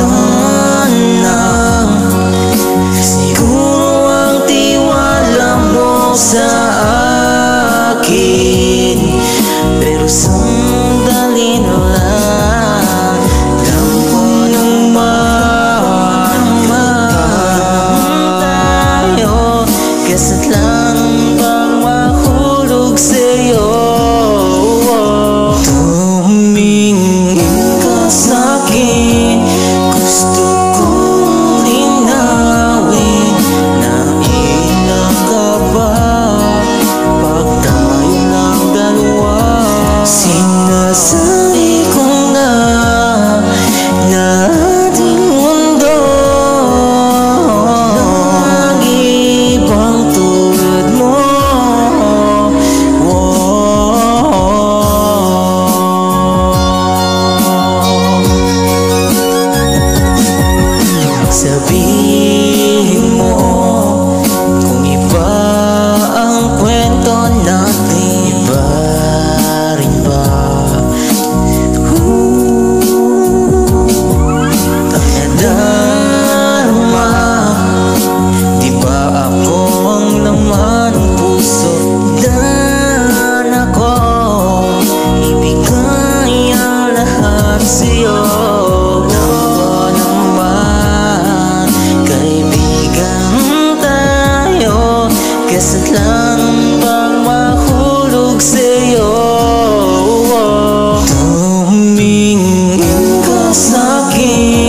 sana. Siguro ang tiwala mo sa akin, pero sandali na lang. Alam ko naman tayo, kasa't lang bang mahulog sa'yo. Tumingin ka sa'kin, gusto kong linawin na ilang ka ba pag tayo lang dalawa. Sinasabi ko na ating mundo nag-ibang tulad mo. Sabihin mo kung iba ang kwento natin, iba rin ba? Nadarama, di ba ako ang laman ng puso? Dan ako ibigay ang lahat sa'yo. Kasa't lang bang mahulog sa'yo. Tumingin ka sa'kin,